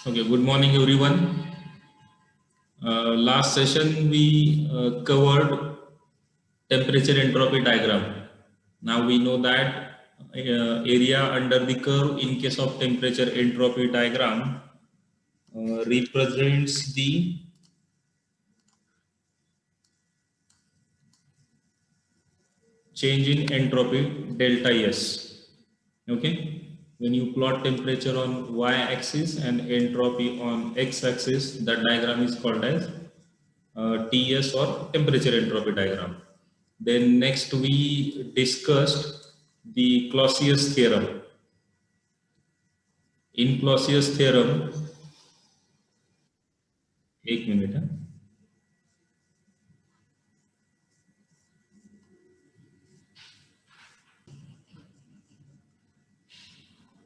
Okay, good morning everyone. Last session we covered temperature entropy diagram. Now we know that area under the curve in case of temperature entropy diagram represents the change in entropy delta S. Okay, when you plot temperature on y-axis and entropy on x-axis, that diagram is called as TS or temperature entropy diagram. Then next we discussed the Clausius theorem. In Clausius theorem, एक minute.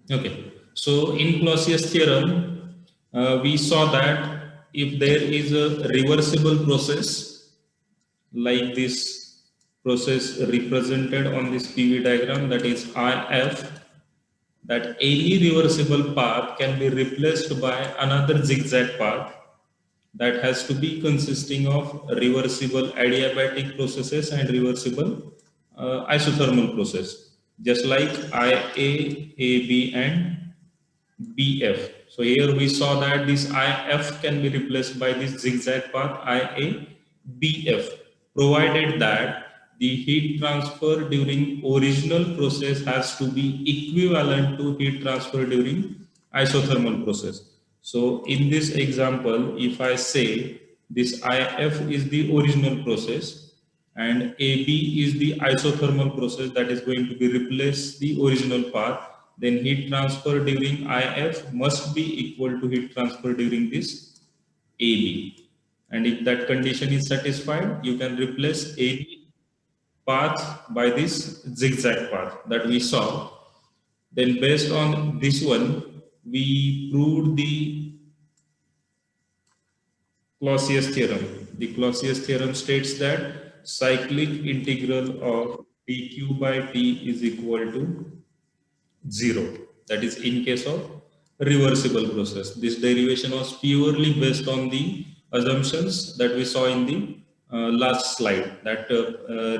Okay. So in Clausius theorem, we saw that if there is a reversible process like this process represented on this PV diagram, that is IF, that any reversible path can be replaced by another zigzag path that has to be consisting of reversible adiabatic processes and reversible isothermal process, just like IA, AB and BF. So here we saw that this IF can be replaced by this zigzag path IA, BF, provided that the heat transfer during original process has to be equivalent to heat transfer during isothermal process. So in this example, if I say this IF is the original process and AB is the isothermal process that is going to be replace the original path, then heat transfer during IF must be equal to heat transfer during this AB. And if that condition is satisfied, you can replace AB path by this zigzag path that we saw. Then based on this one, we proved the Clausius theorem. The Clausius theorem states that cyclic integral of dq by t is equal to 0. That is in case of reversible process. This derivation was purely based on the assumptions that we saw in the last slide, that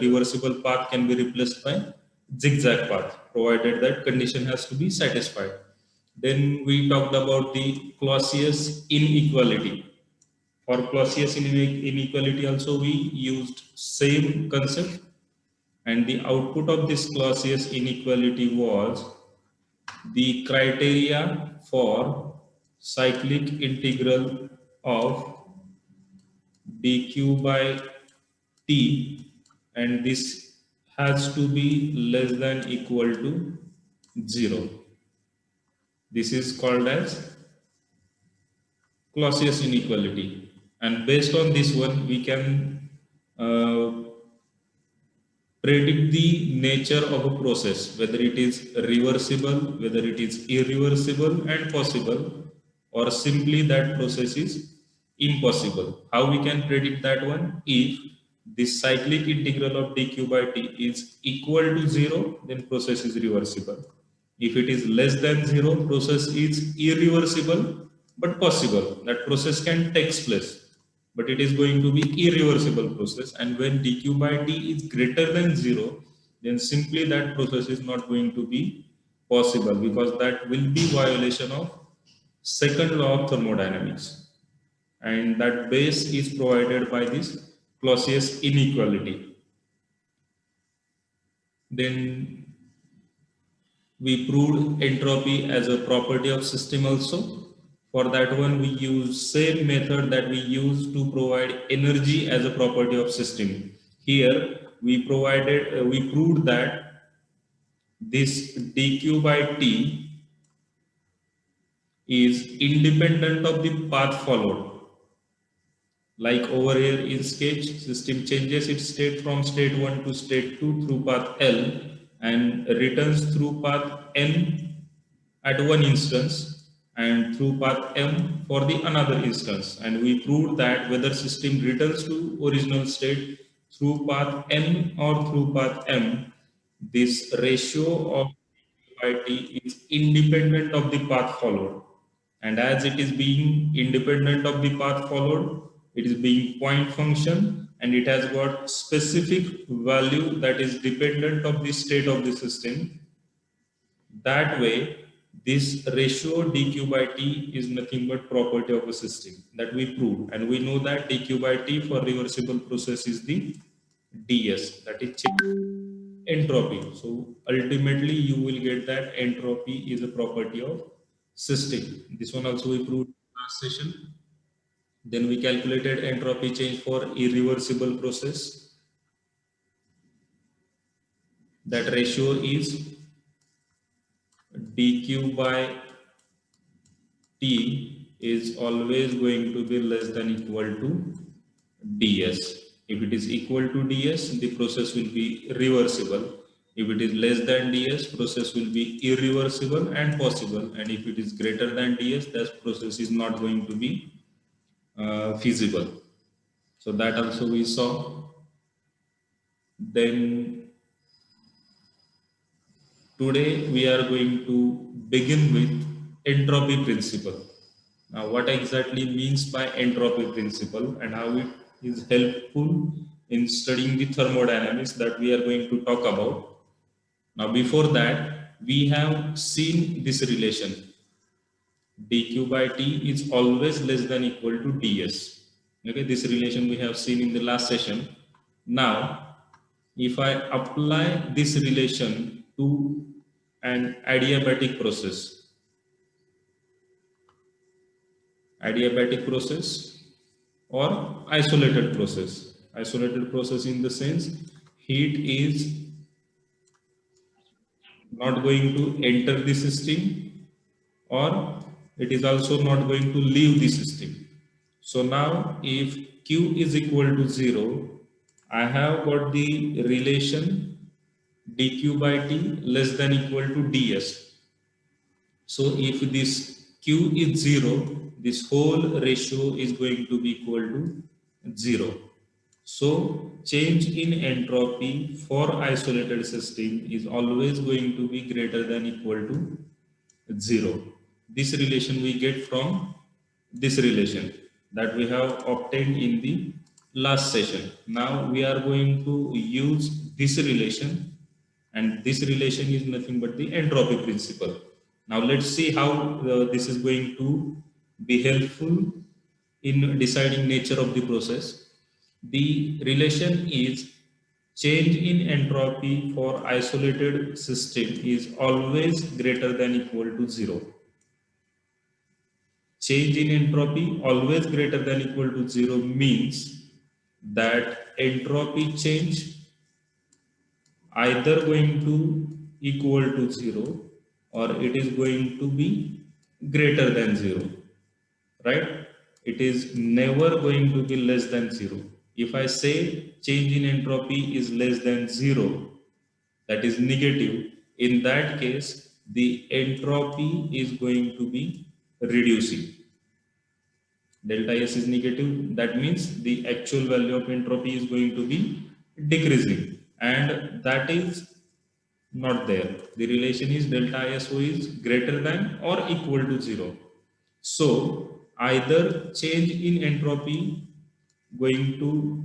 reversible path can be replaced by zigzag path, provided that condition has to be satisfied. Then we talked about the Clausius inequality. For Clausius inequality also we used same concept, and the output of this Clausius inequality was the criteria for cyclic integral of dq by t, and this has to be less than equal to 0. This is called as Clausius inequality, and based on this one we can uh, predict the nature of a process, whether it is reversible, whether it is irreversible and possible, or simply that process is impossible. How we can predict that one? If the cyclic integral of dq by t is equal to 0, then process is reversible. If it is less than 0, process is irreversible but possible. That process can take place, but it is going to be irreversible process. And when dq by t is greater than 0, then simply that process is not going to be possible, because that will be violation of second law of thermodynamics, and that base is provided by this Clausius inequality. Then we proved entropy as a property of system also. For that one, we use same method that we use to provide energy as a property of system. Here, we proved that this dq by t is independent of the path followed. Like over here in sketch, system changes its state from state 1 to state 2 through path L and returns through path N at one instance and through path M for the another instance. And we proved that whether system returns to original state through path N or through path M, this ratio of by t is independent of the path followed. and as it is being independent of the path followed, it is being point function, and it has got specific value that is dependent of the state of the system. That way, this ratio dq by t is nothing but property of a system that we proved, and we know that dq by t for reversible process is the ds, that is entropy. So ultimately, you will get that entropy is a property of system. This one also we proved last session. Then we calculated entropy change for irreversible process. That ratio is dq by t is always going to be less than equal to ds. If it is equal to ds, the process will be reversible. If it is less than ds, process will be irreversible and possible. And if it is greater than ds, that process is not going to be feasible. So that also we saw. Then today we are going to begin with entropy principle. Now, what exactly means by entropy principle and how it is helpful in studying the thermodynamics, that we are going to talk about. Now, before that, we have seen this relation. dq by t is always less than equal to ds. Okay, this relation we have seen in the last session. Now, if I apply this relation to an adiabatic process, or isolated process. Isolated process in the sense heat is not going to enter the system, or it is also not going to leave the system. So now if Q is equal to 0, I have got the relation dq by t less than equal to ds. So if this Q is 0, this whole ratio is going to be equal to 0. So change in entropy for isolated system is always going to be greater than equal to 0. This relation we get from this relation that we have obtained in the last session. Now we are going to use this relation, and this relation is nothing but the entropy principle. Now let's see how this is going to be helpful in deciding nature of the process. The relation is change in entropy for isolated system is always greater than equal to 0. Change in entropy always greater than equal to 0 means that entropy change either going to equal to 0 or it is going to be greater than 0, right? It is never going to be less than 0. If I say change in entropy is less than 0, that is negative, in that case, the entropy is going to be reducing. Delta S is negative, that means the actual value of entropy is going to be decreasing, and that is not there. The relation is delta SO is greater than or equal to 0. So either change in entropy going to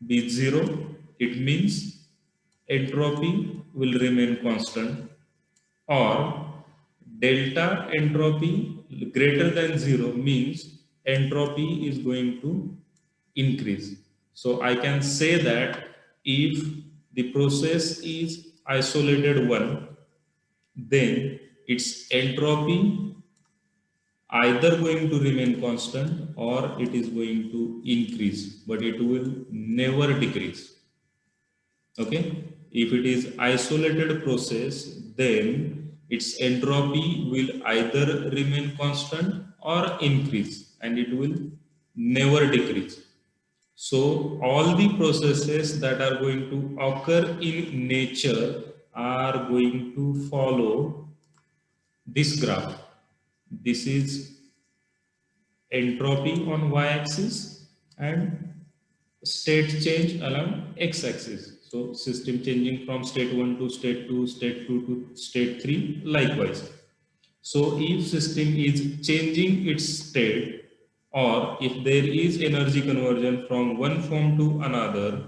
be 0, it means entropy will remain constant, or delta entropy greater than 0 means entropy is going to increase. So I can say that if the process is isolated one, then its entropy either going to remain constant or it is going to increase, but it will never decrease. Okay, if it is isolated process, then its entropy will either remain constant or increase, and it will never decrease. So all the processes that are going to occur in nature are going to follow this graph. This is entropy on y-axis and state change along x-axis. So system changing from state 1 to state 2, state 2 to state 3, likewise. So if system is changing its state, or if there is energy conversion from one form to another,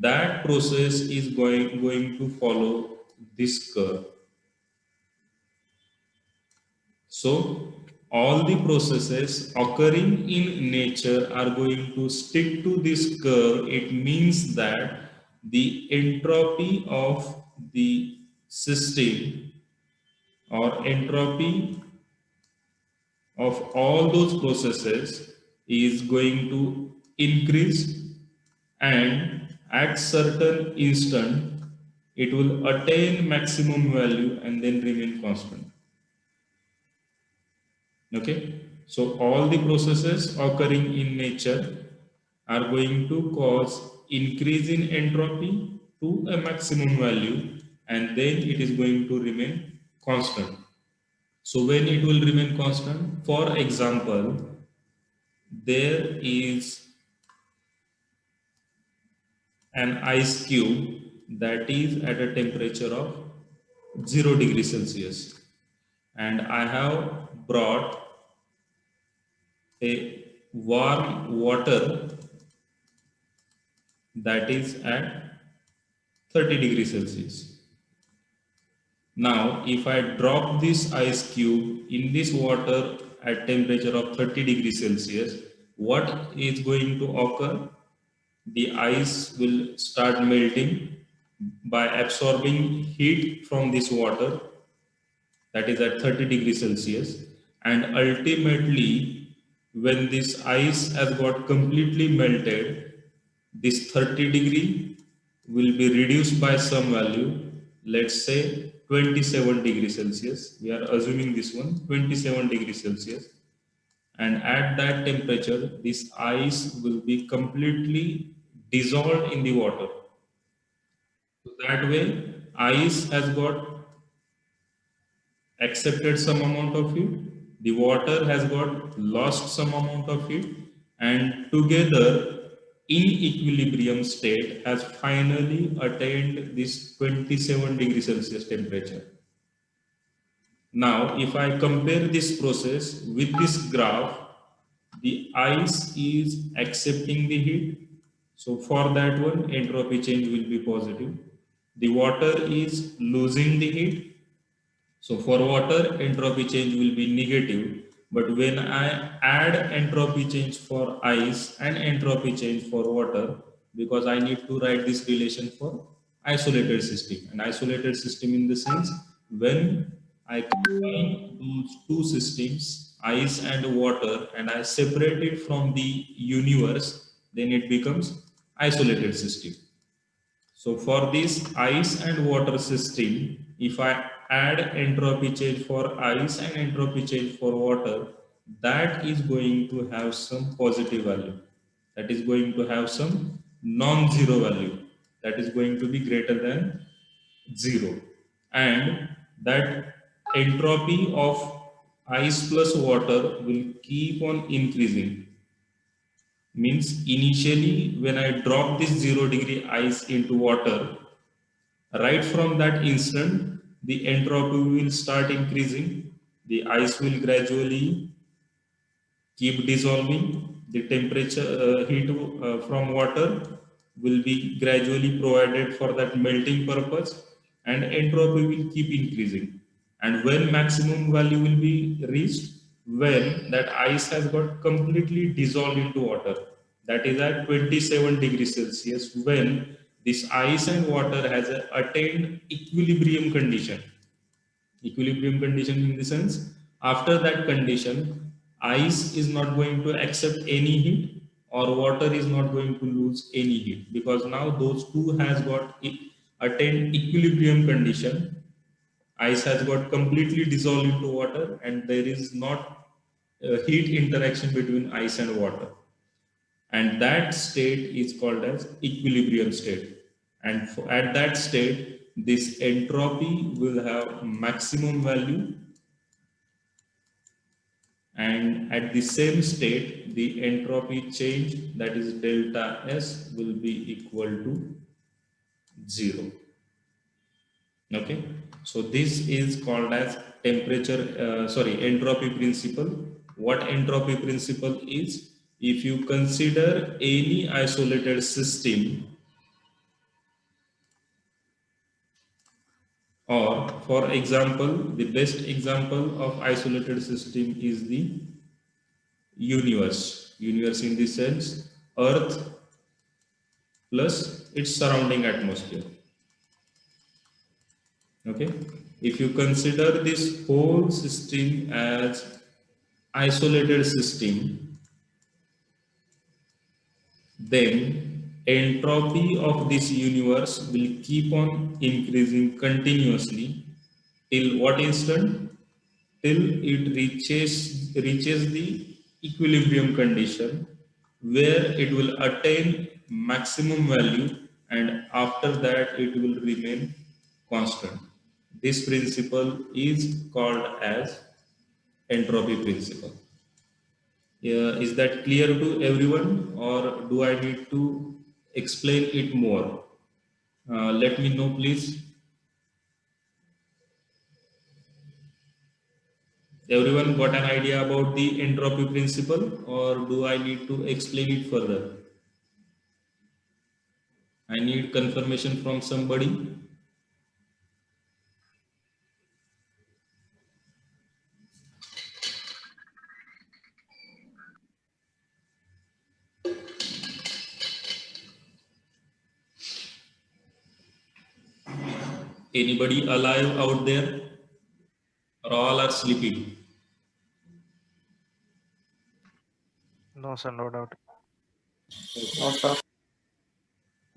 that process is going to follow this curve. So all the processes occurring in nature are going to stick to this curve. It means that the entropy of the system, or entropy of all those processes, is going to increase, and at certain instant it will attain maximum value and then remain constant. Okay, so all the processes occurring in nature are going to cause increase in entropy to a maximum value, and then it is going to remain constant. So when it will remain constant, for example, there is an ice cube that is at a temperature of 0 degree Celsius, and I have brought a warm water that is at 30 degrees Celsius. Now, if I drop this ice cube in this water at temperature of 30 degrees Celsius, what is going to occur? The ice will start melting by absorbing heat from this water that is at 30 degrees Celsius, and ultimately when this ice has got completely melted, this 30 degree will be reduced by some value, let's say 27 degrees Celsius. We are assuming this one, 27 degrees Celsius. And at that temperature, this ice will be completely dissolved in the water. So that way, ice has got accepted some amount of heat, the water has got lost some amount of heat, and together in equilibrium state has finally attained this 27 degrees Celsius temperature. Now, if I compare this process with this graph, the ice is accepting the heat. So for that one, entropy change will be positive. The water is losing the heat. So for water, entropy change will be negative. But when I add entropy change for ice and entropy change for water, because I need to write this relation for isolated system. An isolated system in the sense when I combine those two systems, ice and water, and I separate it from the universe, then it becomes isolated system. So for this ice and water system, if I add entropy change for ice and entropy change for water, that is going to have some positive value. That is going to have some non-zero value. That is going to be greater than 0. And that entropy of ice plus water will keep on increasing. Means initially when I drop this 0 degree ice into water, right from that instant, the entropy will start increasing. The ice will gradually keep dissolving. The temperature heat from water will be gradually provided for that melting purpose, and entropy will keep increasing. And when maximum value will be reached, when that ice has got completely dissolved into water, that is at 27 degrees Celsius, when this ice and water has attained equilibrium condition. Equilibrium condition in the sense, after that condition, ice is not going to accept any heat, or water is not going to lose any heat, because now those two has got attained equilibrium condition. Ice has got completely dissolved into water, and there is not heat interaction between ice and water, and that state is called as equilibrium state. And at that state, this entropy will have maximum value, and at the same state the entropy change, that is delta S, will be equal to 0. Okay, so this is called as entropy principle. What entropy principle is? If you consider any isolated system, or for example, the best example of isolated system is the universe. Universe in the sense Earth plus its surrounding atmosphere. Okay, if you consider this whole system as isolated system, then entropy of this universe will keep on increasing continuously till what instant? Till it reaches the equilibrium condition where it will attain maximum value, and after that it will remain constant. This principle is called as entropy principle. Is that clear to everyone, or do I need to explain it more? Let me know, please. Everyone got an idea about the entropy principle, or do I need to explain it further? I need confirmation from somebody. Anybody alive out there, or all are sleeping? No, sir, no doubt.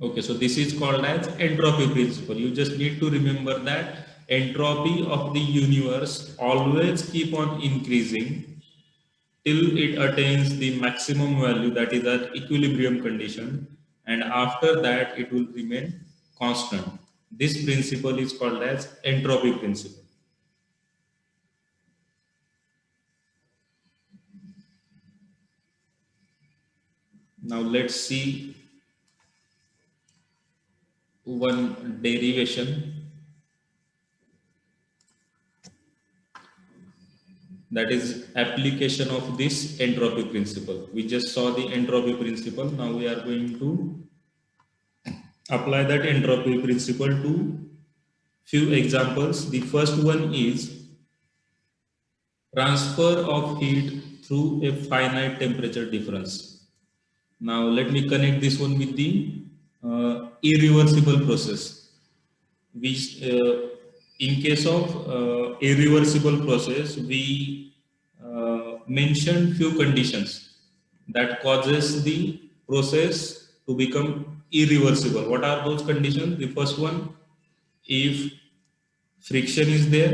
Okay, so this is called as entropy principle. You just need to remember that entropy of the universe always keep on increasing till it attains the maximum value, that is at equilibrium condition, and after that it will remain constant. This principle is called as entropy principle. Now let's see one derivation, that is application of this entropy principle. We just saw the entropy principle. Now we are going to apply that entropy principle to few examples. The first one is transfer of heat through a finite temperature difference. Now let me connect this one with the irreversible process. Which in case of irreversible process, we mentioned few conditions that causes the process to become irreversible. What are those conditions? The first one, if friction is there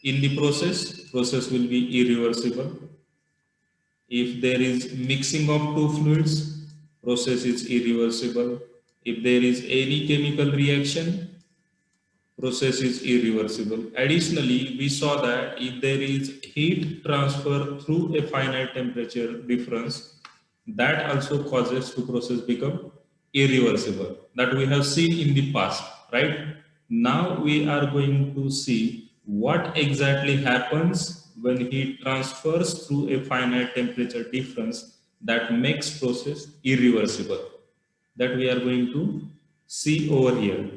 in the process will be irreversible. If there is mixing of two fluids, process is irreversible. If there is any chemical reaction, process is irreversible. Additionally, we saw that if there is heat transfer through a finite temperature difference, that also causes the process become irreversible. That we have seen in the past, right? Now we are going to see what exactly happens when heat transfers through a finite temperature difference that makes process irreversible. That we are going to see over here.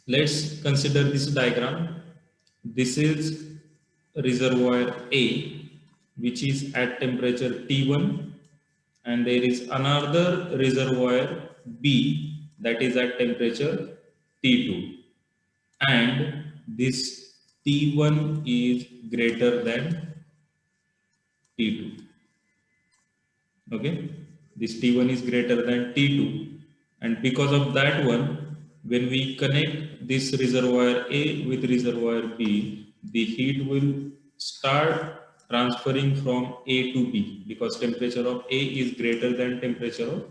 Let's consider this diagram. This is reservoir A, which is at temperature T1, and there is another reservoir B that is at temperature T2, and this T1 is greater than T2. Okay, this T1 is greater than T2, and because of that one, when we connect this reservoir A with reservoir B, the heat will start transferring from A to B because temperature of A is greater than temperature of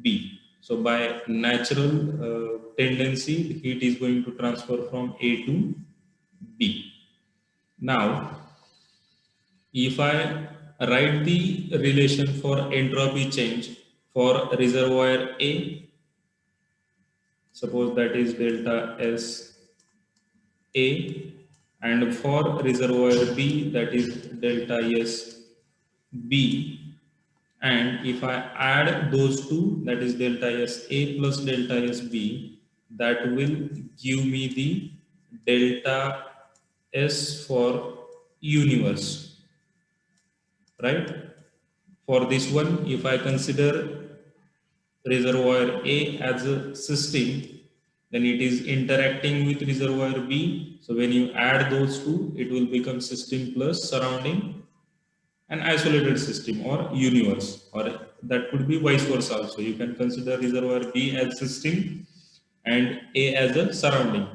B. So by natural tendency, the heat is going to transfer from A to B. Now, if I write the relation for entropy change for reservoir A, Suppose that is delta S A, and for reservoir B, that is delta S B. And if I add those two, that is delta S A plus delta S B, that will give me the delta S for universe, right? For this one, if I consider reservoir A as a system, then it is interacting with reservoir B. So when you add those two, it will become system plus surrounding an isolated system or universe, or that could be vice versa also. You can consider reservoir B as system and A as a surrounding.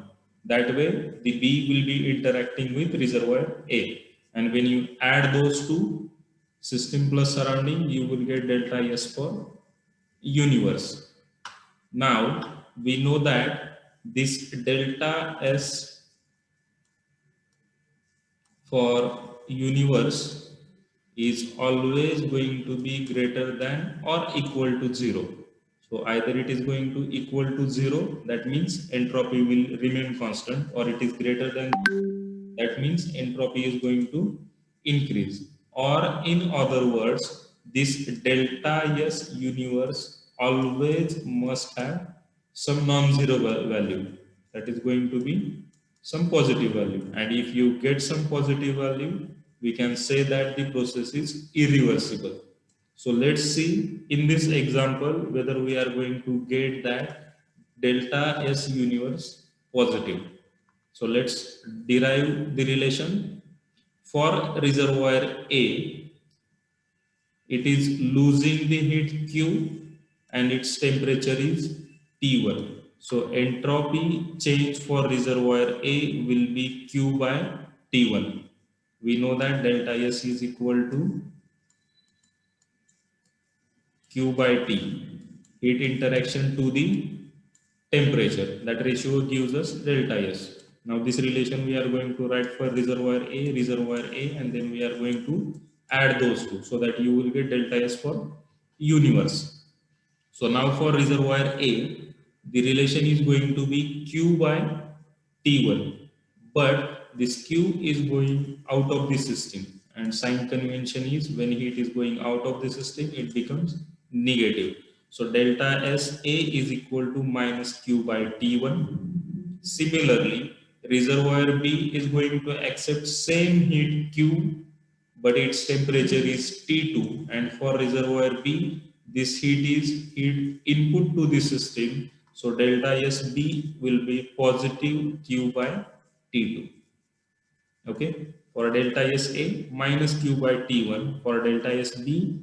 That way, the B will be interacting with reservoir A. And when you add those two, system plus surrounding, you will get delta S for universe. Now, we know that this delta S for universe is always going to be greater than or equal to 0. So either it is going to equal to 0, that means entropy will remain constant, or it is greater than, that means entropy is going to increase. Or in other words, this delta S universe always must have some non-zero value, that is going to be some positive value. And if you get some positive value, we can say that the process is irreversible. So let's see in this example whether we are going to get that delta S universe positive. So let's derive the relation. For reservoir A, it is losing the heat Q and its temperature is T1. So entropy change for reservoir A will be Q by T1. We know that delta S is equal to Q by T, heat interaction to the temperature. That ratio gives us delta S. Now this relation we are going to write for reservoir A, and then we are going to add those two so that you will get delta S for universe. So now for reservoir A, the relation is going to be Q by T1, but this Q is going out of the system, and sign convention is when heat is going out of the system, it becomes negative. So delta S A is equal to minus Q by T1. Similarly, reservoir B is going to accept same heat Q, but its temperature is T2, and for reservoir B, this heat is heat input to the system. So delta SB will be positive Q by T2. Okay, for delta SA minus Q by T1, for delta SB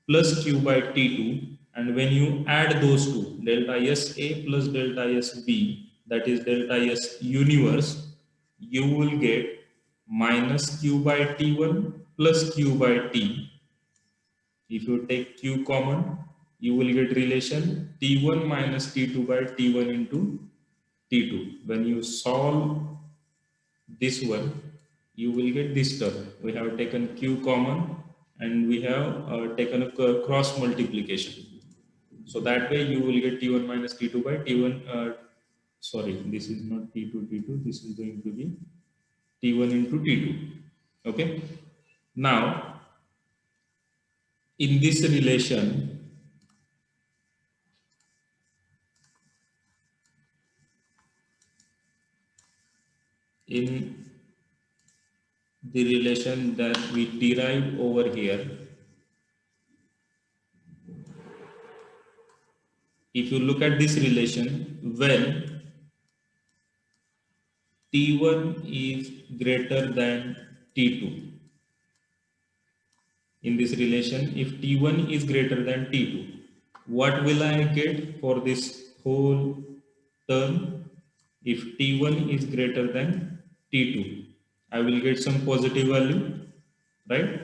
plus Q by T2, and when you add those two, delta SA plus delta SB, that is delta S universe, you will get minus Q by T1 plus Q by T. If you take Q common, you will get relation T1 minus T2 by T1 into T2. When you solve this one, you will get this term. We have taken Q common and we have taken a cross multiplication. So that way you will get T1 minus T2 by T1. Sorry, this is not T2, T2. This is going to be T1 into T2. Okay. Now, in this relation, in the relation that we derived over here, if you look at this relation, when T1 is greater than T2, in this relation, if T1 is greater than T2, what will I get for this whole term? If T1 is greater than T2, I will get some positive value, right?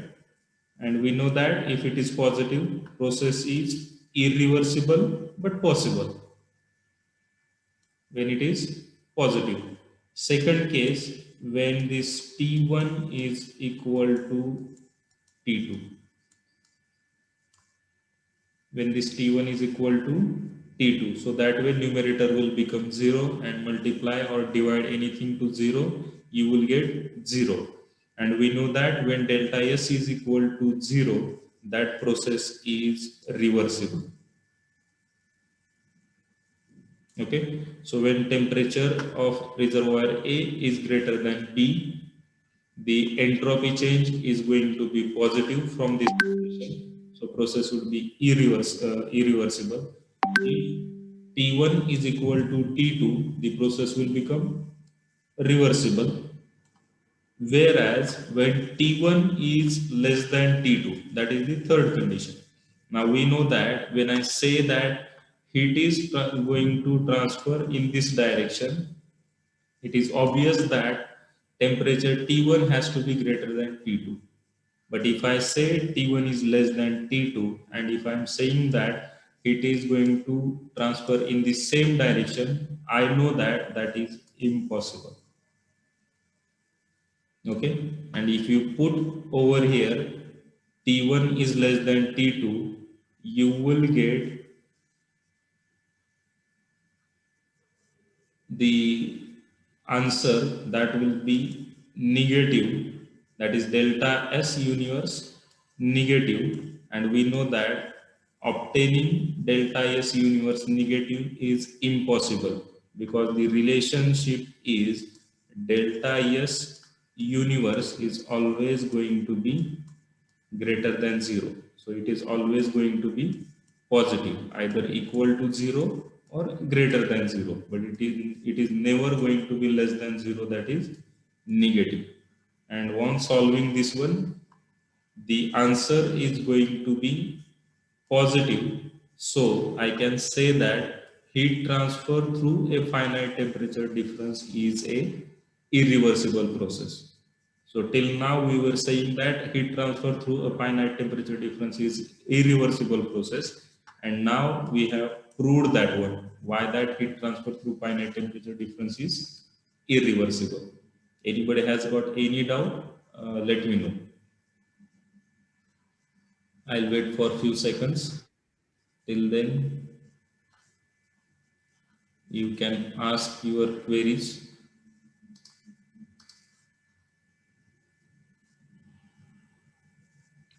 And we know that if it is positive, process is irreversible but possible when it is positive. Second case, when this T1 is equal to T2. When this T1 is equal to T2. So that way numerator will become 0 and multiply or divide anything to 0, you will get 0. And we know that when delta S is equal to 0, that process is reversible. Okay, so when temperature of reservoir A is greater than B, the entropy change is going to be positive from this equation. So process would be irreversible. If T1 is equal to T2, the process will become reversible. Whereas when T1 is less than T2, that is the third condition. Now we know that when I say that heat is going to transfer in this direction, it is obvious that temperature T1 has to be greater than T2. But if I say T1 is less than T2, and if I'm saying that it is going to transfer in the same direction, I know that that is impossible. Okay, and if you put over here T1 is less than T2, you will get the answer that will be negative, that is delta S universe negative, and we know that obtaining delta S universe negative is impossible because the relationship is delta S universe is always going to be greater than 0. So it is always going to be positive, either equal to 0 or greater than 0. But it is never going to be less than 0, that is negative. And once solving this one, the answer is going to be positive. So I can say that heat transfer through a finite temperature difference is a irreversible process. So till now we were saying that heat transfer through a finite temperature difference is irreversible process, and now we have proved that one, why that heat transfer through finite temperature difference is irreversible. Anybody has got any doubt? Let me know. I'll wait for a few seconds. Till then, you can ask your queries.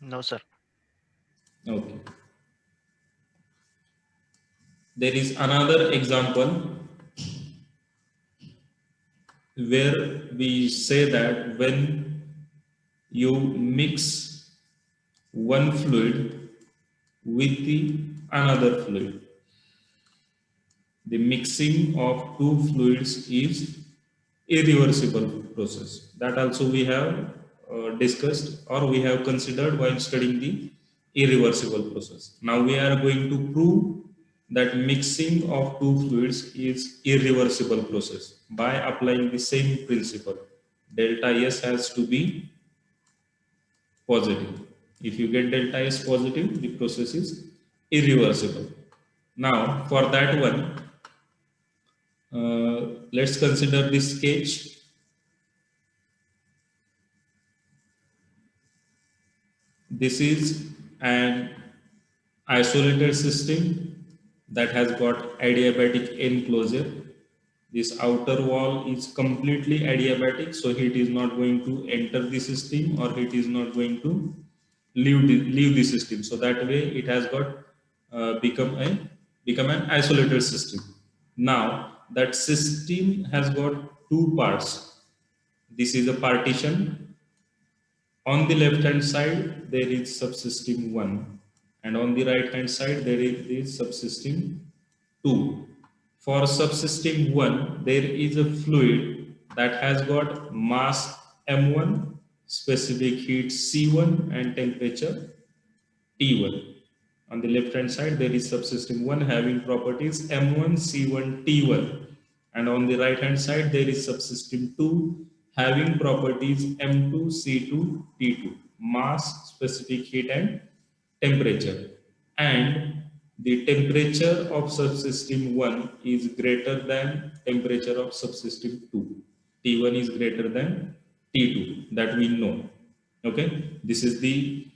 No, sir. Okay. There is another example where we say that when you mix one fluid with the another fluid, the mixing of two fluids is irreversible process. That also we have discussed or we have considered while studying the irreversible process. Now we are going to prove that mixing of two fluids is irreversible process by applying the same principle. Delta S has to be positive. If you get delta S positive, the process is irreversible. Now for that one, let's consider this sketch. This is an isolated system that has got adiabatic enclosure. This outer wall is completely adiabatic, so heat is not going to enter the system or heat is not going to leave the system. So that way it has got become an isolated system. Now that system has got two parts. This is a partition. On the left hand side, there is subsystem 1, and on the right hand side, there is the subsystem 2. For subsystem 1, there is a fluid that has got mass M1, specific heat C1, and temperature T1. On the left hand side, there is subsystem 1 having properties M1, C1, T1. And on the right hand side, there is subsystem 2 having properties M2, C2, T2, mass, specific heat, and temperature. And the temperature of subsystem 1 is greater than temperature of subsystem 2. T1 is greater than T2, that we know. Okay, this is the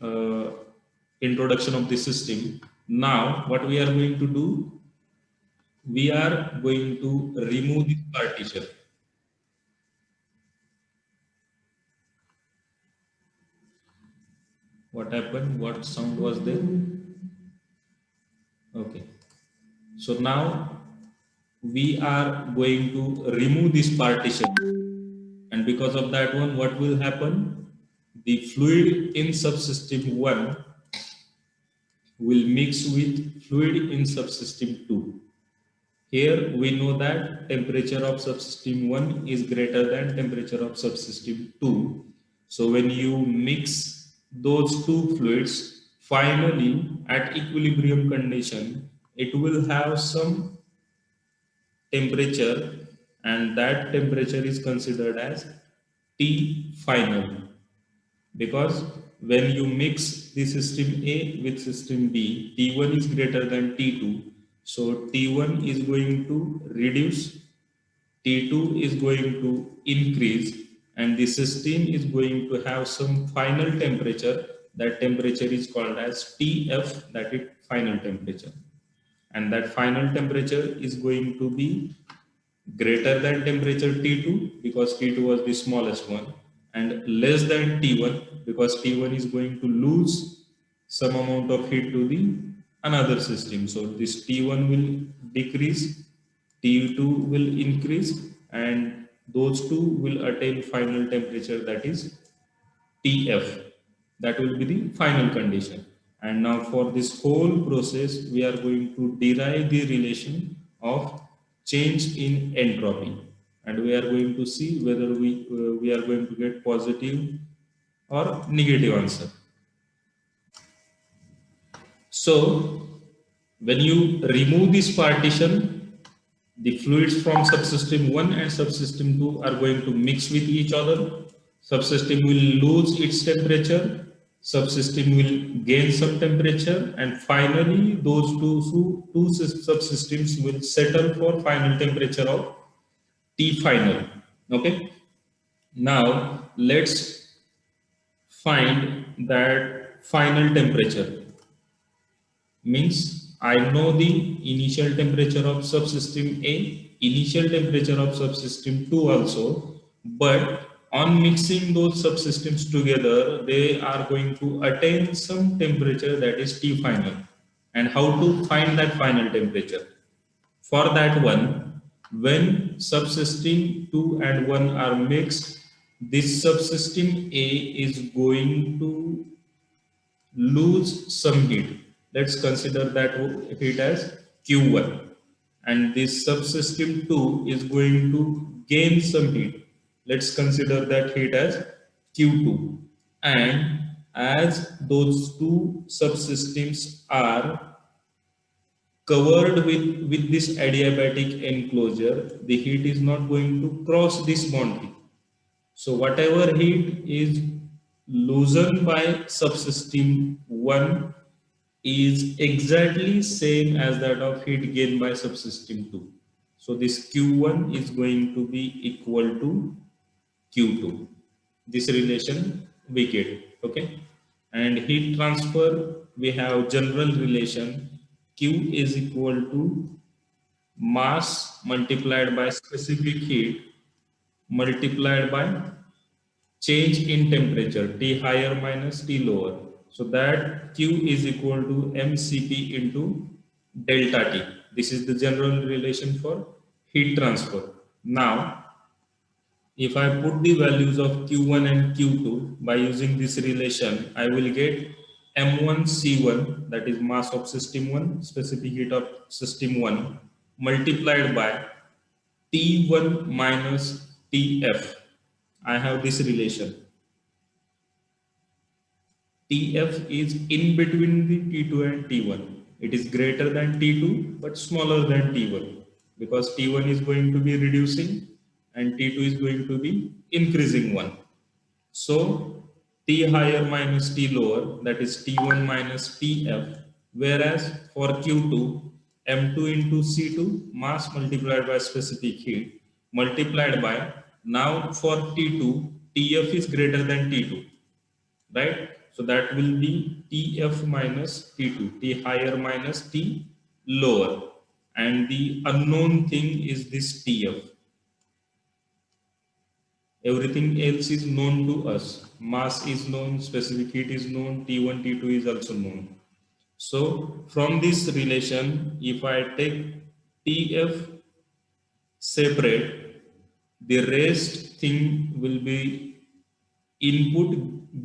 introduction of the system. Now what we are going to do, we are going to remove this partition. What happened? What sound was there? Okay. So now we are going to remove this partition, and because of that one, what will happen? The fluid in subsystem 1 will mix with fluid in subsystem 2. Here we know that temperature of subsystem 1 is greater than temperature of subsystem 2. So when you mix those two fluids, finally at equilibrium condition, it will have some temperature, and that temperature is considered as T final, because when you mix the system A with system B, T1 is greater than T2. So T1 is going to reduce, T2 is going to increase, and the system is going to have some final temperature. That temperature is called as TF, that is final temperature. And that final temperature is going to be greater than temperature T2 because T2 was the smallest one, and less than T1 because T1 is going to lose some amount of heat to the another system. So this T1 will decrease, T2 will increase, and those two will attain final temperature, that is TF. That will be the final condition. And now for this whole process, we are going to derive the relation of change in entropy. And we are going to see whether we are going to get positive or negative answer. So when you remove this partition, the fluids from subsystem 1 and subsystem 2 are going to mix with each other. Subsystem will lose its temperature, subsystem will gain some temperature, and finally those two subsystems will settle for final temperature of T final. Okay. Now let's find that final temperature. Means I know the initial temperature of subsystem A, initial temperature of subsystem 2 also, but on mixing those subsystems together, they are going to attain some temperature, that is T final. And how to find that final temperature? For that one, when subsystem 2 and 1 are mixed, this subsystem A is going to lose some heat. Let's consider that heat as Q1. And this subsystem 2 is going to gain some heat. Let's consider that heat as Q2. And as those two subsystems are covered with this adiabatic enclosure, the heat is not going to cross this boundary. So whatever heat is loosened by subsystem 1 is exactly same as that of heat gained by subsystem 2. So this Q1 is going to be equal to Q2. This relation we get, okay? And heat transfer, we have general relation Q is equal to mass multiplied by specific heat multiplied by change in temperature T higher minus T lower. So that Q is equal to mCp into delta T. This is the general relation for heat transfer. Now, if I put the values of Q1 and Q2 by using this relation, I will get M1C1, that is mass of system 1, specific heat of system 1, multiplied by T1 minus Tf. I have this relation. Tf is in between the T2 and T1. It is greater than T2 but smaller than T1 because T1 is going to be reducing and T2 is going to be increasing one. So T higher minus T lower, that is T1 minus Tf, whereas for Q2, M2 into C2 mass multiplied by specific heat multiplied by, now for T2 Tf is greater than T2, right? So that will be Tf minus T2, T higher minus T lower. and the unknown thing is this TF. Everything else is known to us. Mass is known, specific heat is known, T1, T2 is also known. So from this relation, if I take TF separate, the rest thing will be input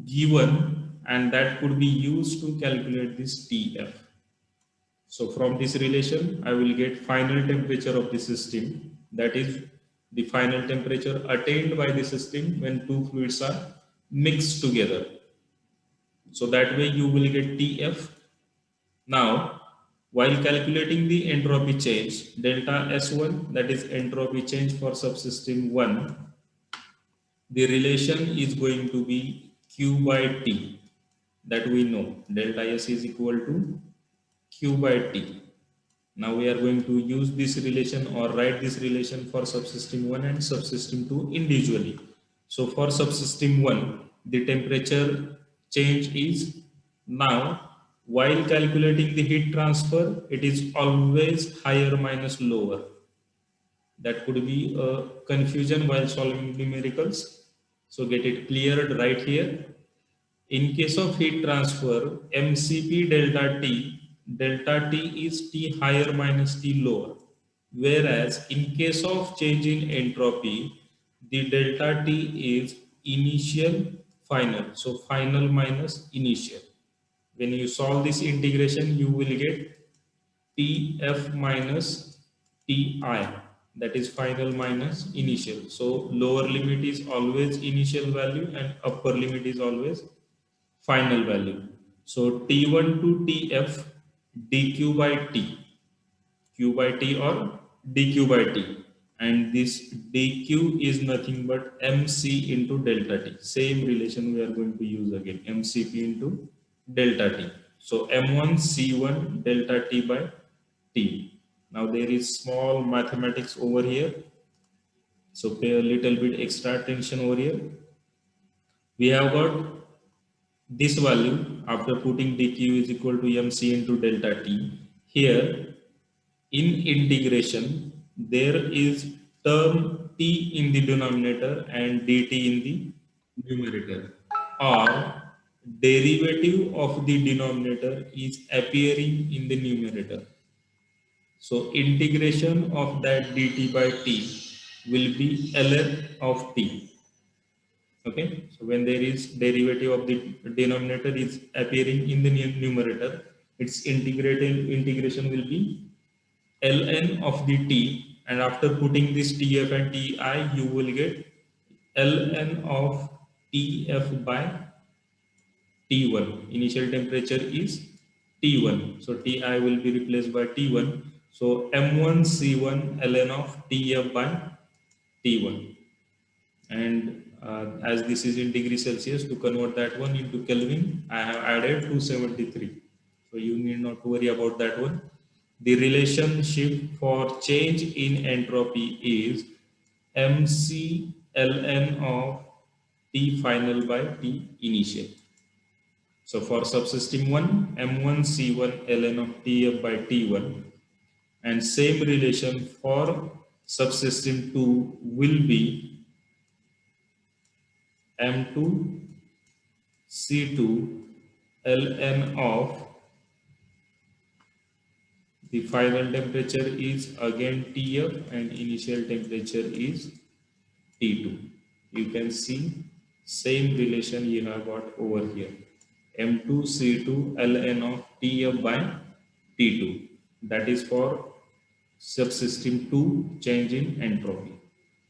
given, and that could be used to calculate this TF. So from this relation, I will get final temperature of the system, that is the final temperature attained by the system when two fluids are mixed together. So that way you will get TF. Now, while calculating the entropy change, delta S1, that is entropy change for subsystem 1, the relation is going to be Q by T, that we know. Delta S is equal to Q by T. Now we are going to use this relation or write this relation for subsystem 1 and subsystem 2 individually. So for subsystem 1, the temperature change is, now while calculating the heat transfer, it is always higher minus lower. That could be a confusion while solving numericals. So get it cleared right here. In case of heat transfer, MCP delta T is T higher minus T lower. Whereas in case of change in entropy, the delta T is initial final. So final minus initial. When you solve this integration, you will get TF minus TI, that is final minus initial. So lower limit is always initial value and upper limit is always final value. So T1 to TF dq by T, q by T or dq by T, and this dq is nothing but mc into delta T. Same relation we are going to use again, mcp into delta T. So m1 c1 delta T by T. Now there is small mathematics over here, so pay a little bit extra attention over here. We have got this value after putting dq is equal to mc into delta T. Here in integration, there is term T in the denominator and dt in the numerator, or derivative of the denominator is appearing in the numerator. So integration of that dt by T will be ln of T. Okay, so when there is derivative of the denominator is appearing in the numerator, its integration will be ln of the T, and after putting this TF and TI, you will get ln of TF by T1. Initial temperature is T1. So Ti will be replaced by T1. So M1 C1 ln of TF by T1. And as this is in degree Celsius, to convert that one into Kelvin, I have added 273. So you need not worry about that one. The relationship for change in entropy is MC ln of T final by T initial. So for subsystem 1, M1 C1 ln of TF by T1, and same relation for subsystem 2 will be M2 C2 ln of the final temperature is again TF and initial temperature is T2. You can see same relation you have got over here. M2 C2 ln of TF by T2. That is for subsystem 2 change in entropy.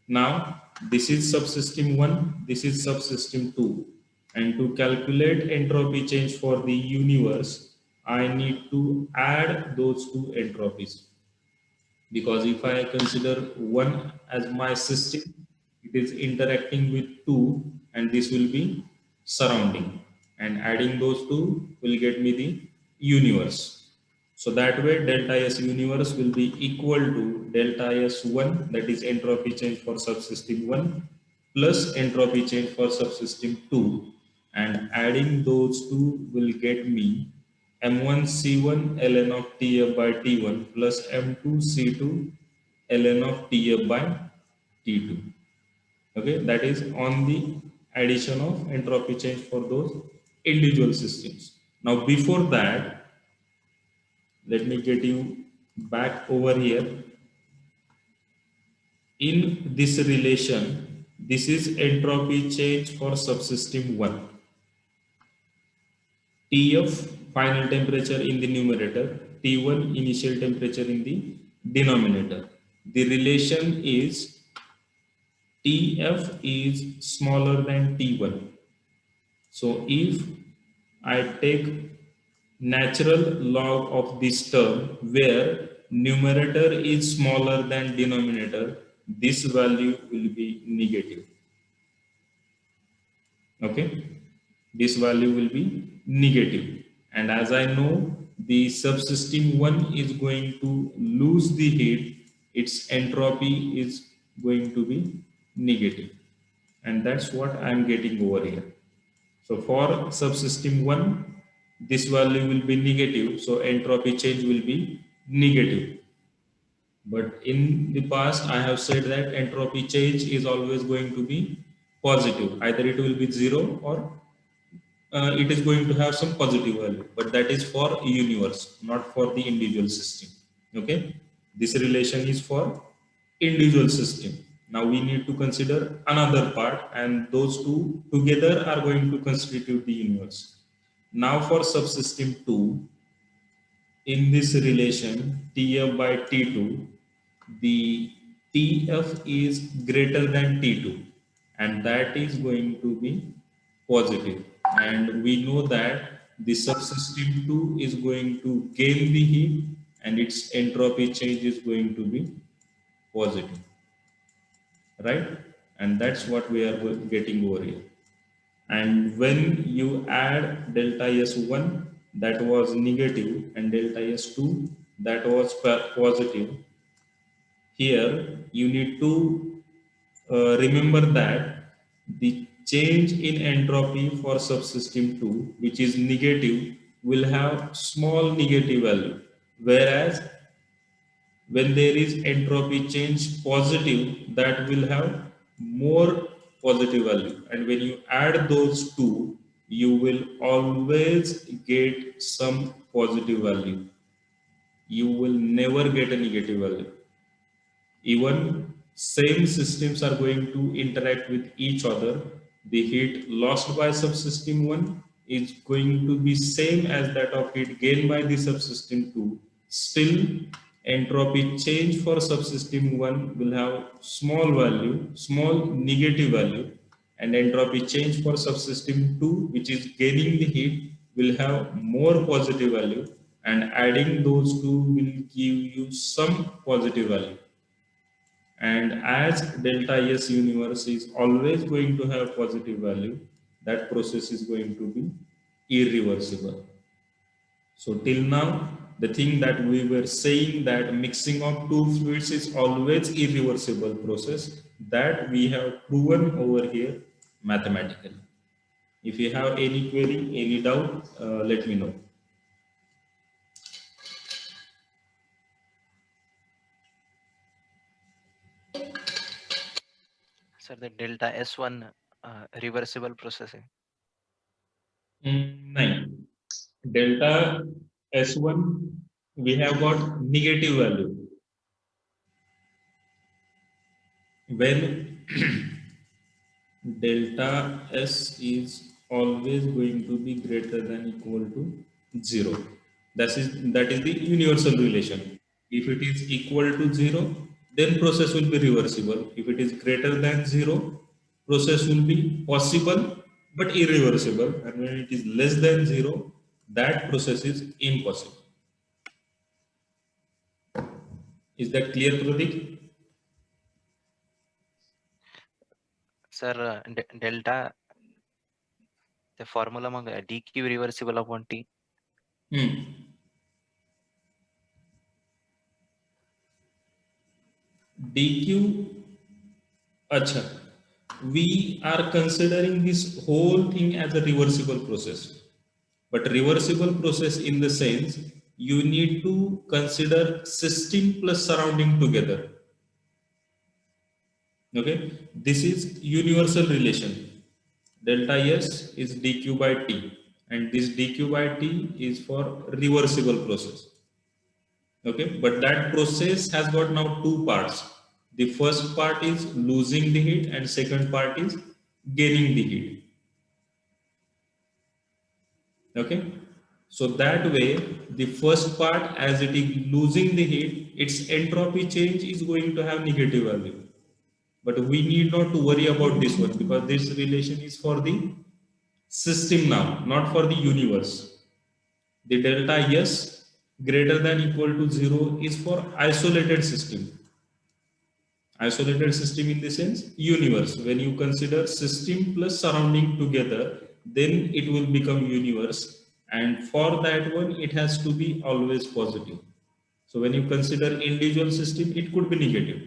Now this is subsystem 1, this is subsystem 2, and to calculate entropy change for the universe, I need to add those two entropies, because if I consider 1 as my system, it is interacting with 2 and this will be surrounding, and adding those two will get me the universe. So that way delta S universe will be equal to delta S1, that is entropy change for subsystem 1, plus entropy change for subsystem 2, and adding those two will get me m1 c1 ln of tf by t1 plus m2 c2 ln of tf by t2. Okay, that is on the addition of entropy change for those individual systems. Now before that, let me get you back over here. In this relation, this is entropy change for subsystem 1. Tf final temperature in the numerator, T1 initial temperature in the denominator. The relation is Tf is smaller than T1. So if I take natural log of this term where numerator is smaller than denominator, this value will be negative. Okay, this value will be negative, and as I know the subsystem 1 is going to lose the heat, its entropy is going to be negative, and that's what I am getting over here. So for subsystem 1 this value will be negative, so entropy change will be negative. But in the past, I have said that entropy change is always going to be positive. Either it will be zero or it is going to have some positive value. But that is for universe, not for the individual system. Okay, this relation is for individual system. Now we need to consider another part, and those two together are going to constitute the universe. Now for subsystem 2, in this relation Tf by T2, the Tf is greater than T2, and that is going to be positive. And we know that the subsystem 2 is going to gain the heat and its entropy change is going to be positive, right? And that's what we are getting over here. And when you add delta S1, that was negative, and delta S2, that was positive, here you need to remember that the change in entropy for subsystem 2, which is negative, will have small negative value, whereas when there is entropy change positive, that will have more positive value, and when you add those two you will always get some positive value. You will never get a negative value. Even same systems are going to interact with each other. The heat lost by subsystem 1 is going to be same as that of heat gained by the subsystem 2. Still, entropy change for subsystem 1 will have small value, small negative value, and entropy change for subsystem 2, which is gaining the heat, will have more positive value, and adding those two will give you some positive value. And as delta S universe is always going to have positive value, that process is going to be irreversible. So till now, the thing that we were saying that mixing of two fluids is always irreversible process, that we have proven over here mathematically. If you have any query, any doubt, let me know. Sir, the delta S1 reversible processing. Nine. Delta S1, we have got negative value. When delta S is always going to be greater than equal to 0. That is the universal relation. If it is equal to 0, then process will be reversible. If it is greater than 0, process will be possible but irreversible. And when it is less than 0, that process is impossible. Is that clear, Pradeep? Sir, delta, the formula among dq reversible upon t. dq, acha, we are considering this whole thing as a reversible process. But reversible process in the sense you need to consider system plus surrounding together. Okay, this is universal relation. Delta S is dq by t, and this dq by t is for reversible process. Okay, but that process has got now two parts. The first part is losing the heat, and second part is gaining the heat. Okay, so that way the first part, as it is losing the heat, its entropy change is going to have negative value. But we need not to worry about this one, because this relation is for the system now, not for the universe. The delta S greater than equal to 0 is for isolated system. Isolated system in the sense universe. When you consider system plus surrounding together, then it will become universe. And for that one, it has to be always positive. So when you consider individual system, it could be negative.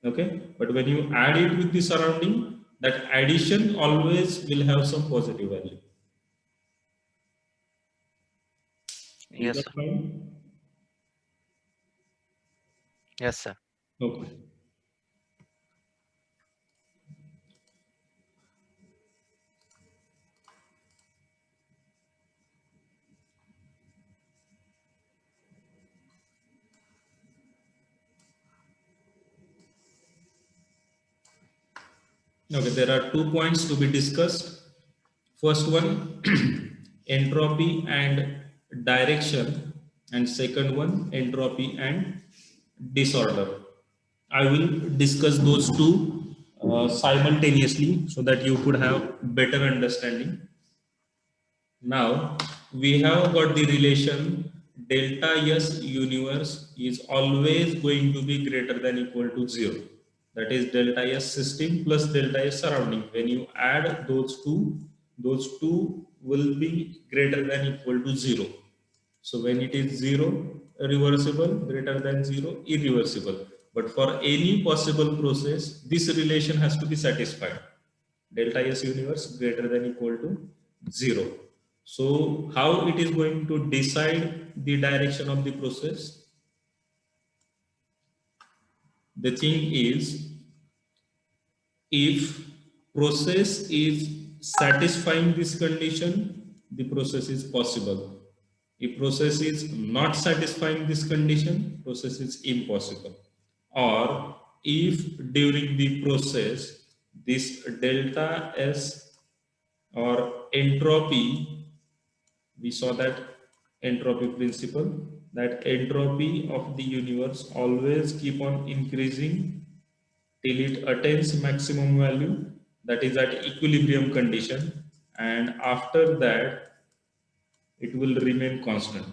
Okay, but when you add it with the surrounding, that addition always will have some positive value. Is Yes, that sir. fine? Yes, sir. Okay. Okay, there are 2 points to be discussed. First one, entropy and direction, and second one, entropy and disorder. I will discuss those two simultaneously so that you could have better understanding. Now we have got the relation delta S universe is always going to be greater than equal to 0. That is delta S system plus delta S surrounding. When you add those two will be greater than equal to 0. So when it is 0, reversible, greater than 0, irreversible. But for any possible process, this relation has to be satisfied. Delta S universe greater than equal to 0. So how it is going to decide the direction of the process? The thing is, if process is satisfying this condition, the process is possible. If process is not satisfying this condition, process is impossible. Or if during the process, this delta S or entropy, we saw that entropy principle, that entropy of the universe always keep on increasing till it attains maximum value, that is at equilibrium condition, and after that it will remain constant.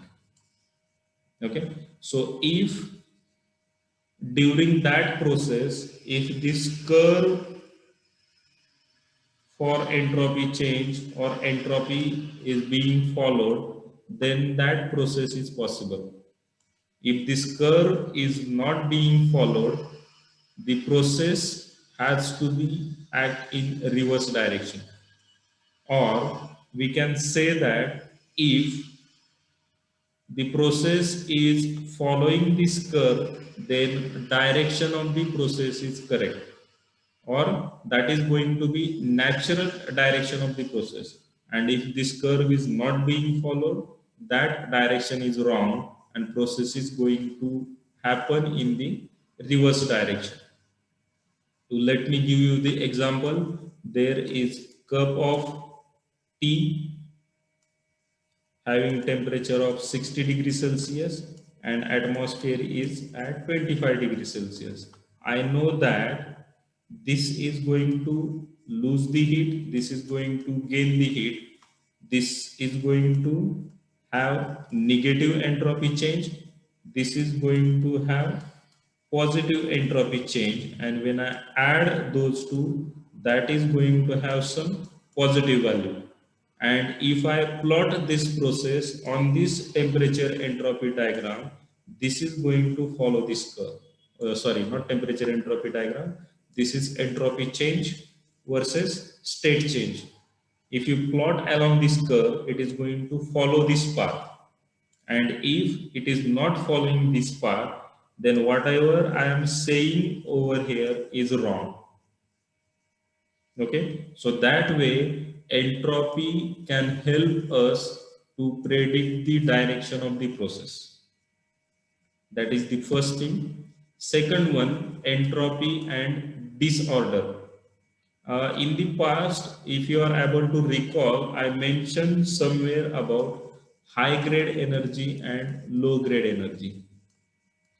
Okay, so if during that process, if this curve for entropy change or entropy is being followed, then that process is possible. If this curve is not being followed, the process has to be act in reverse direction. Or we can say that if the process is following this curve, then direction of the process is correct, or that is going to be natural direction of the process. And if this curve is not being followed, that direction is wrong and process is going to happen in the reverse direction. To let me give you the example, there is cup of tea having temperature of 60 degrees Celsius and atmosphere is at 25 degrees Celsius. I know that this is going to lose the heat, this is going to gain the heat, this is going to have negative entropy change, this is going to have positive entropy change, and when I add those two, that is going to have some positive value. And if I plot this process on this temperature entropy diagram, this is going to follow this curve. Sorry, not temperature entropy diagram. This is entropy change versus state change. If you plot along this curve, it is going to follow this path. And if it is not following this path, then whatever I am saying over here is wrong. Okay, so that way entropy can help us to predict the direction of the process. That is the first thing. Second one, entropy and disorder. In the past, if you are able to recall, I mentioned somewhere about high grade energy and low grade energy.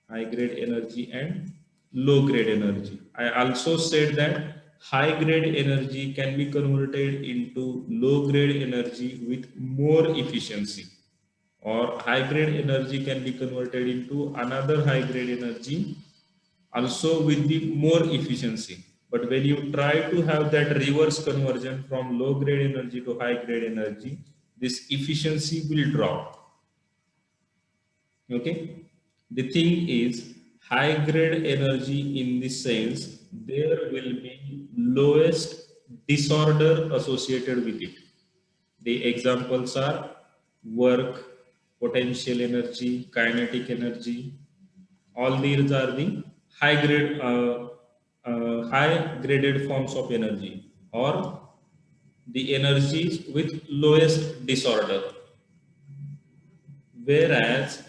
High grade energy and low grade energy. I also said that high grade energy can be converted into low grade energy with more efficiency, or high grade energy can be converted into another high grade energy also with the more efficiency. But when you try to have that reverse conversion from low grade energy to high grade energy, this efficiency will drop. Okay, the thing is high grade energy in the sense there will be lowest disorder associated with it. The examples are work, potential energy, kinetic energy. All these are the high graded forms of energy, or the energies with lowest disorder. Whereas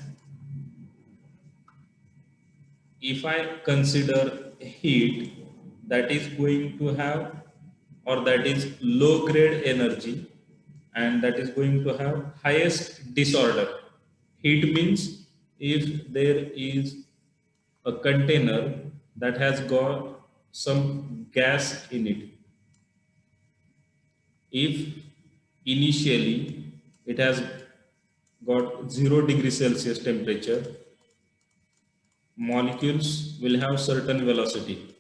if I consider heat, that is going to have, or that is low grade energy, and that is going to have highest disorder. Heat means if there is a container that has got some gas in it. If initially it has got 0 degree Celsius temperature, molecules will have certain velocity.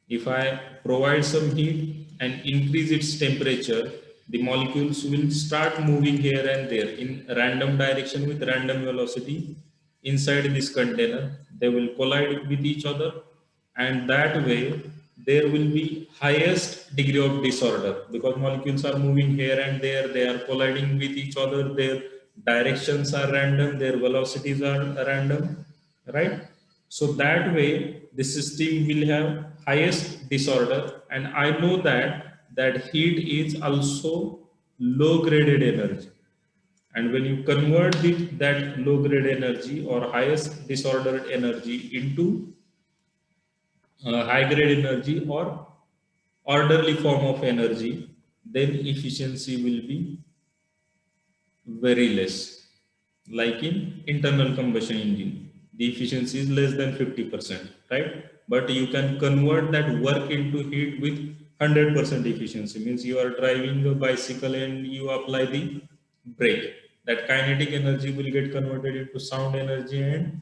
If I provide some heat and increase its temperature, the molecules will start moving here and there in random direction with random velocity inside this container. They will collide with each other, and that way there will be highest degree of disorder because molecules are moving here and there, they are colliding with each other, their directions are random, their velocities are random, right? So that way the system will have highest disorder, and I know that heat is also low graded energy. And when you convert that low grade energy or highest disordered energy into high grade energy or orderly form of energy, then efficiency will be very less. Like in internal combustion engine, the efficiency is less than 50%, right? But you can convert that work into heat with 100% efficiency. Means you are driving a bicycle and you apply the brake. That kinetic energy will get converted into sound energy and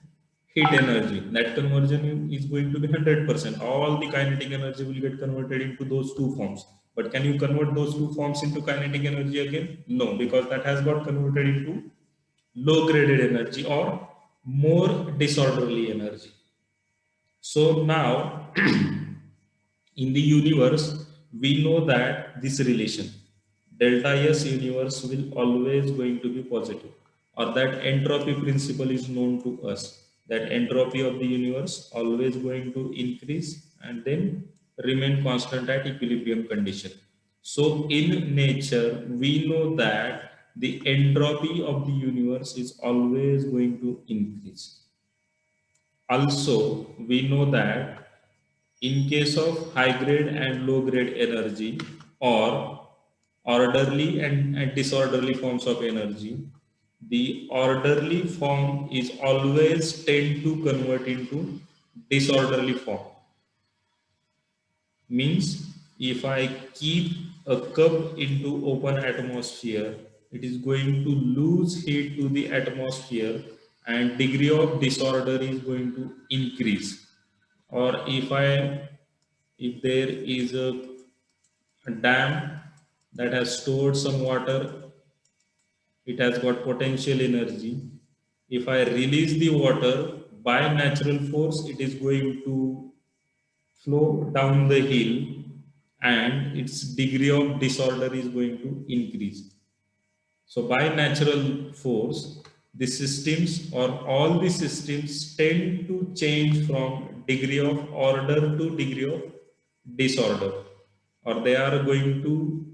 heat energy. That conversion is going to be 100%. All the kinetic energy will get converted into those two forms. But can you convert those two forms into kinetic energy again? No, because that has got converted into low graded energy or more disorderly energy. So now in the universe, we know that this relation delta S universe will always going to be positive, or that entropy principle is known to us, that entropy of the universe always going to increase and then remain constant at equilibrium condition. So in nature, we know that the entropy of the universe is always going to increase. Also, we know that in case of high grade and low grade energy, or orderly and disorderly forms of energy, the orderly form is always tend to convert into disorderly form. Means if I keep a cup into open atmosphere, it is going to lose heat to the atmosphere and degree of disorder is going to increase. Or if there is a dam that has stored some water, it has got potential energy. If I release the water by natural force, it is going to flow down the hill, and its degree of disorder is going to increase. So by natural force, the systems or all the systems tend to change from degree of order to degree of disorder, or they are going to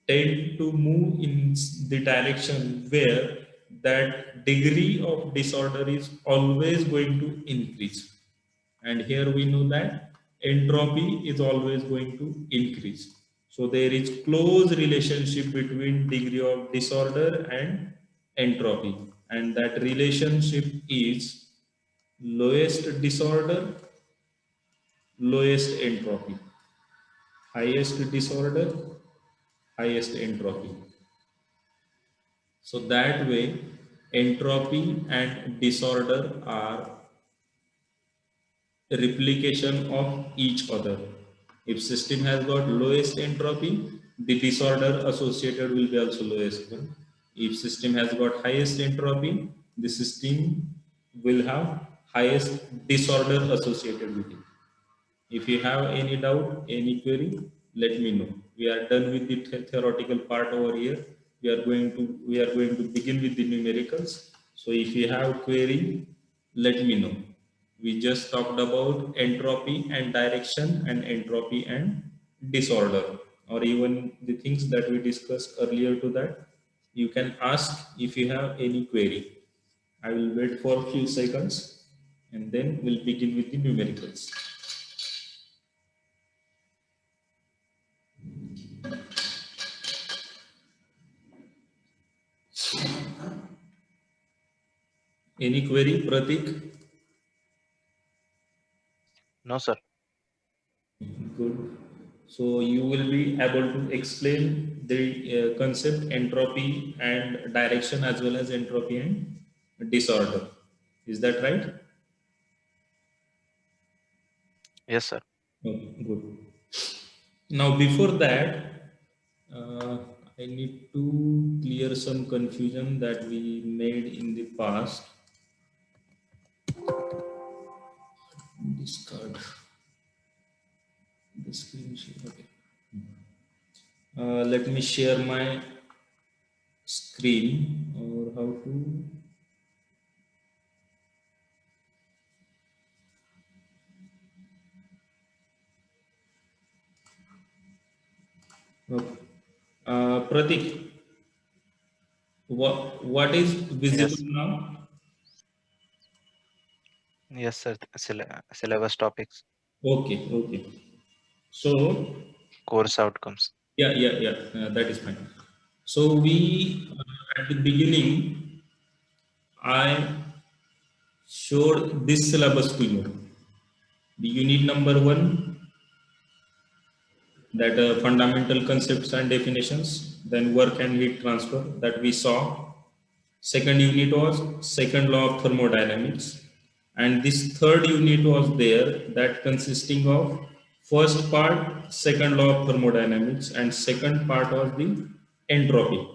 tend to move in the direction where that degree of disorder is always going to increase. And here we know that entropy is always going to increase. So there is close relationship between degree of disorder and entropy. And that relationship is lowest disorder, lowest entropy. Highest disorder, highest entropy. So that way, entropy and disorder are replication of each other. If system has got lowest entropy, the disorder associated will be also lowest one. If system has got highest entropy, the system will have highest disorder associated with it. If you have any doubt, any query, let me know. We are done with the theoretical part over here. We are going to begin with the numericals. So if you have query, let me know. We just talked about entropy and direction and entropy and disorder, or even the things that we discussed earlier to that. You can ask if you have any query. I will wait for a few seconds and then we'll begin with the numericals. Any query, Pratik? No, sir. Good. So you will be able to explain the concept entropy and direction as well as entropy and disorder. Is that right? Yes, sir. Okay, good. Now before that, I need to clear some confusion that we made in the past. Discard the screen share. Okay. Let me share my screen, or how to. Okay. Pratik, what is visible Yes. now? Yes, sir. Syllabus topics, Okay, okay. So course outcomes. yeah, that is fine. So we at the beginning, I showed this syllabus to you. The unit number one, that fundamental concepts and definitions, then work and heat transfer that we saw. Second unit was second law of thermodynamics, and this third unit was there, that consisting of first part second law of thermodynamics and second part was the entropy.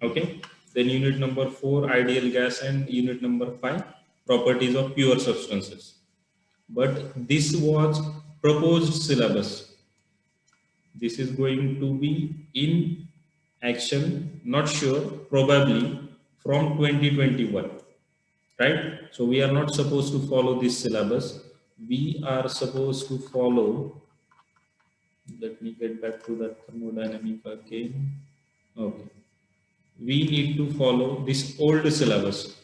Okay, then unit number 4 ideal gas and unit number 5 properties of pure substances. But this was proposed syllabus. This is going to be in action, not sure, probably from 2021, right? So we are not supposed to follow this syllabus. We are supposed to follow, let me get back to the thermodynamic again. Okay. We need to follow this old syllabus.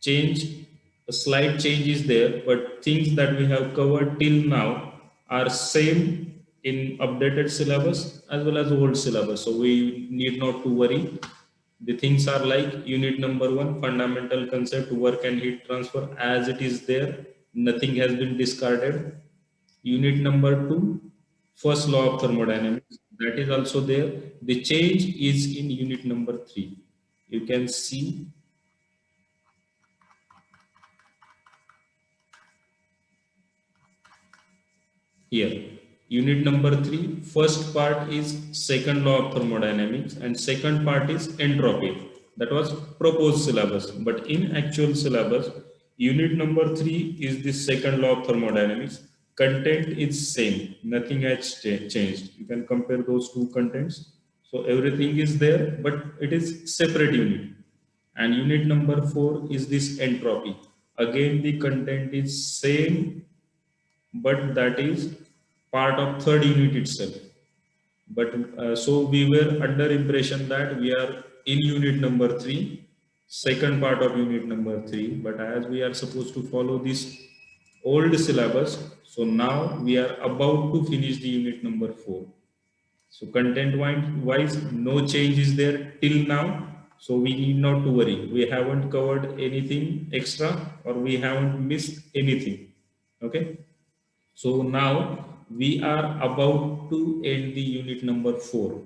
Change, a slight change is there, but things that we have covered till now are same in updated syllabus as well as old syllabus. So we need not to worry. The things are like unit number 1, fundamental concept, work and heat transfer, as it is there. Nothing has been discarded. Unit number 2, first law of thermodynamics, that is also there. The change is in unit number 3. You can see here. Unit number 3, first part is second law of thermodynamics and second part is entropy. That was proposed syllabus. But in actual syllabus, unit number 3 is the second law of thermodynamics. content is same, nothing has changed. You can compare those two contents. So everything is there, but it is separate unit. And unit number 4 is this entropy. Again the content is same, but that is part of third unit itself. But so we were under impression that we are in unit number 3, second part of unit number 3, but as we are supposed to follow this old syllabus, so now we are about to finish the unit number 4. So content wise no change is there till now, so we need not to worry. We haven't covered anything extra, or we haven't missed anything. Okay, so now we are about to end the unit number 4.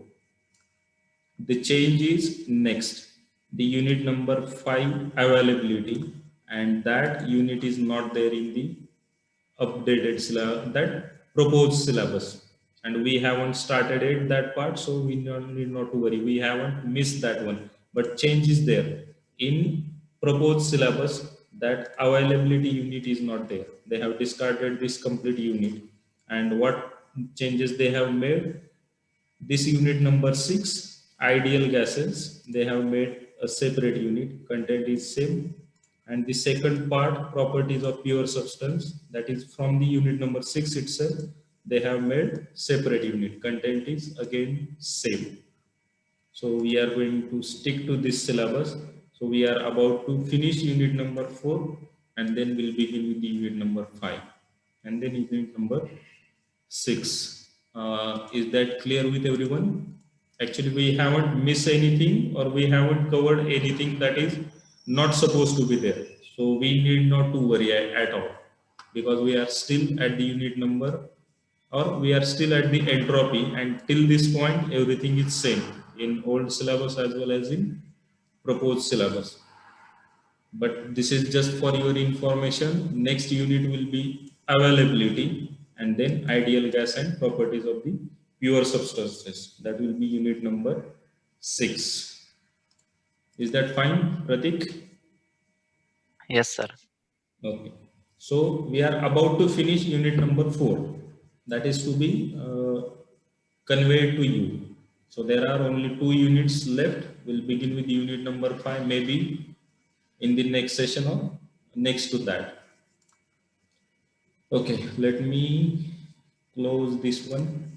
The change is next, the unit number 5, availability, and that unit is not there in the updated syllabus, that proposed syllabus, and we haven't started it that part, so we need not to worry. We haven't missed that one, but change is there in proposed syllabus. That availability unit is not there. They have discarded this complete unit. And what changes they have made? This unit number 6, ideal gases, they have made a separate unit, content is same. And the second part, properties of pure substance, that is from the unit number 6 itself, they have made separate unit, content is again same. So we are going to stick to this syllabus. So we are about to finish unit number 4, and then we'll begin with the unit number 5, and then unit number 6. Is that clear with everyone? Actually, we haven't missed anything, or we haven't covered anything that is not supposed to be there. So we need not to worry at all, because we are still at the unit number, or we are still at the entropy, and till this point everything is same in old syllabus as well as in proposed syllabus. But this is just for your information. Next unit will be availability, and then ideal gas and properties of the pure substances. That will be unit number 6. Is that fine, Pratik? Yes, sir. Okay. So we are about to finish unit number 4. That is to be conveyed to you. So there are only 2 units left. We'll begin with unit number 5, maybe in the next session or next to that. Okay, let me close this one.